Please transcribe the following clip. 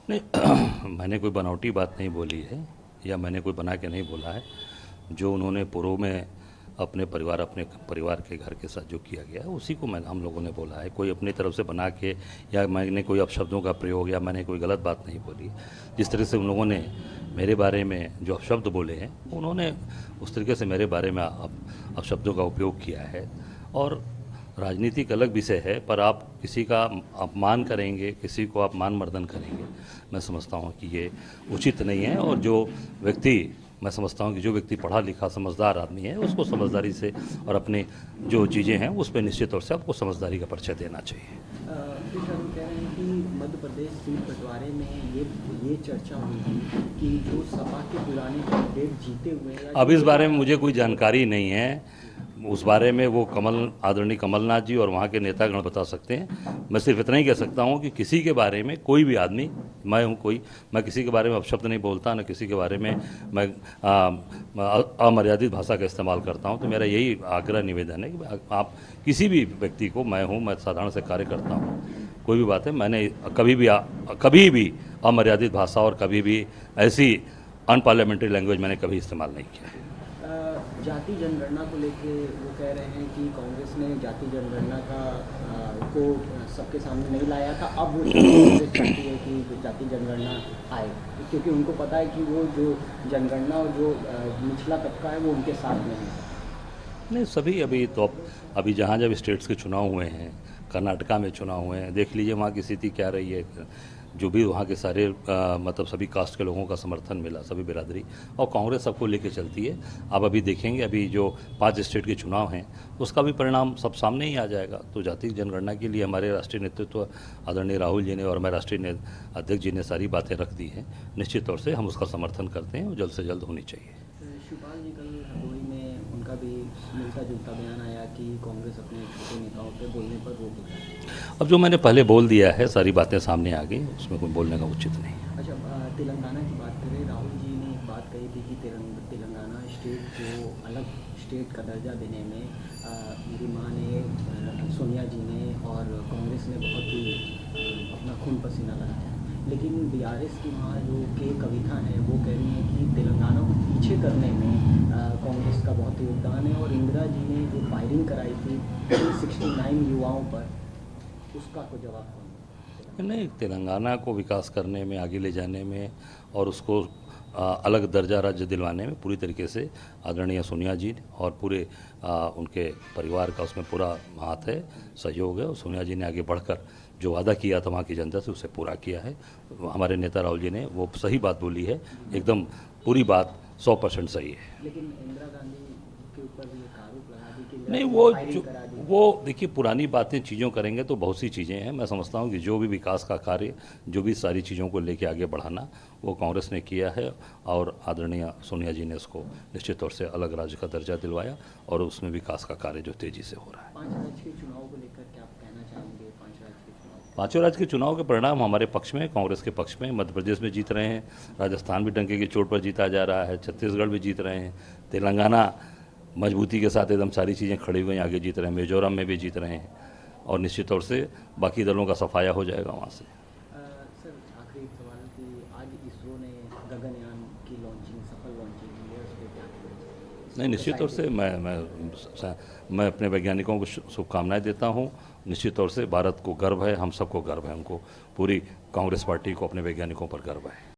नहीं मैंने कोई बनावटी बात नहीं बोली है या मैंने कोई बना के नहीं बोला है। जो उन्होंने पूर्व में अपने परिवार के घर के साथ जो किया गया है उसी को हम लोगों ने बोला है। कोई अपनी तरफ से बना के या मैंने कोई अपशब्दों का प्रयोग या मैंने कोई गलत बात नहीं बोली। जिस तरह से उन लोगों ने मेरे बारे में जो अपशब्द बोले हैं उन्होंने उस तरीके से मेरे बारे में अपशब्दों का उपयोग किया है। और राजनीतिक अलग विषय है, पर आप किसी का अपमान करेंगे, किसी को आप मान मर्दन करेंगे, मैं समझता हूँ कि ये उचित नहीं है। और जो व्यक्ति मैं समझता हूँ कि जो व्यक्ति पढ़ा लिखा समझदार आदमी है उसको समझदारी से और अपने जो चीज़ें हैं उस पर निश्चित तौर से आपको समझदारी का परिचय देना चाहिए। हम कह रहे हैं कि मध्य प्रदेश सीट बंटवारे में ये चर्चा हुई थी कि जो सपा के पुराने कैंडिडेट जीते हुए हैं। अब इस बारे में मुझे कोई जानकारी नहीं है। उस बारे में वो आदरणीय कमलनाथ जी और वहाँ के नेतागण बता सकते हैं। मैं सिर्फ इतना ही कह सकता हूँ कि किसी के बारे में कोई भी आदमी, मैं किसी के बारे में अपशब्द नहीं बोलता, न किसी के बारे में मैं अमर्यादित भाषा का इस्तेमाल करता हूँ। तो मेरा यही आग्रह निवेदन है कि आप किसी भी व्यक्ति को, मैं साधारण से कार्य करता हूँ, कोई भी बात है, मैंने कभी भी अमर्यादित भाषा और कभी भी ऐसी अनपार्लियामेंट्री लैंग्वेज मैंने कभी इस्तेमाल नहीं किया। जाति जनगणना को लेके वो कह रहे हैं कि कांग्रेस ने जाति जनगणना को सबके सामने नहीं लाया था। अब वो कोशिश करती है कि जाति जनगणना आए, क्योंकि उनको पता है कि वो जो जनगणना और जो निचला तबका है वो उनके साथ नहीं है। नहीं, सभी अभी जहाँ जब स्टेट्स के चुनाव हुए हैं, कर्नाटका में चुनाव हुए हैं, देख लीजिए वहाँ की स्थिति क्या रही है। जो भी वहाँ के सारे मतलब सभी कास्ट के लोगों का समर्थन मिला, सभी बिरादरी, और कांग्रेस सबको लेके चलती है। आप अभी देखेंगे, अभी जो 5 स्टेट के चुनाव हैं उसका भी परिणाम सब सामने ही आ जाएगा। तो जाति जनगणना के लिए हमारे राष्ट्रीय नेतृत्व आदरणीय राहुल जी ने और हमारे राष्ट्रीय अध्यक्ष जी ने सारी बातें रख दी हैं। निश्चित तौर से हम उसका समर्थन करते हैं और जल्द से जल्द होनी चाहिए। शिवपाल जी कल हरदोई में उनका भी मिलता जुलता बयान आया कि कांग्रेस अपने छोटे नेताओं पे बोलने पर रोक लगा है। अब जो मैंने पहले बोल दिया है, सारी बातें सामने आ गई, उसमें कोई बोलने का उचित नहीं। अच्छा, तेलंगाना की बात करें, राहुल जी ने एक बात कही थी कि तेलंगाना स्टेट को अलग स्टेट का दर्जा देने में मेरी माँ ने, सोनिया जी ने और कांग्रेस ने बहुत ही अपना खून पसीना लगाया। लेकिन बीआरएस की माँ जो के कविता है वो कह रही है कि तेलंगाना को पीछे करने में कांग्रेस का बहुत योगदान है, और इंदिरा जी ने जो फायरिंग कराई थी 69 युवाओं पर, उसका को जवाब कौन? नहीं, तेलंगाना को विकास करने में, आगे ले जाने में और उसको अलग दर्जा राज्य दिलवाने में पूरी तरीके से आदरणीय सोनिया जी और पूरे उनके परिवार का उसमें पूरा हाथ है, सहयोग है। और सोनिया जी ने आगे बढ़कर जो वादा किया था वहाँ की जनता से, उसे पूरा किया है। हमारे नेता राहुल जी ने वो सही बात बोली है, एकदम पूरी बात 100% सही है। लेकिन इंदिरा गांधी के ऊपर भी एक आरोप लगा दी कि नहीं, वो देखिए, पुरानी बातें चीज़ों करेंगे तो बहुत सी चीज़ें हैं। मैं समझता हूँ कि जो भी विकास का कार्य, जो भी सारी चीज़ों को लेके आगे बढ़ाना, वो कांग्रेस ने किया है। और आदरणीय सोनिया जी ने उसको निश्चित तौर से अलग राज्य का दर्जा दिलवाया और उसमें विकास का कार्य जो तेज़ी से हो रहा है। 5 राज्य के चुनाव को लेकर क्या आप कहना चाहेंगे? 5 राज्य के चुनाव, पांचों राज्य के चुनाव के परिणाम हमारे पक्ष में, कांग्रेस के पक्ष में। मध्य प्रदेश में जीत रहे हैं, राजस्थान भी डंके की चोट पर जीता जा रहा है, छत्तीसगढ़ भी जीत रहे हैं, तेलंगाना मजबूती के साथ एकदम सारी चीज़ें खड़ी हुई आगे जीत रहे हैं, मिजोरम में भी जीत रहे हैं, और निश्चित तौर से बाकी दलों का सफाया हो जाएगा वहाँ से। सर आखिरी सवाल कि आज इसरो ने गगनयान की लॉन्चिंग, सफल लॉन्चिंग की है, उस पर क्या कहेंगे? नहीं, निश्चित तौर से मैं अपने वैज्ञानिकों को शुभकामनाएं देता हूं। निश्चित तौर से भारत को गर्व है, हम सबको गर्व है, उनको पूरी कांग्रेस पार्टी को अपने वैज्ञानिकों पर गर्व है।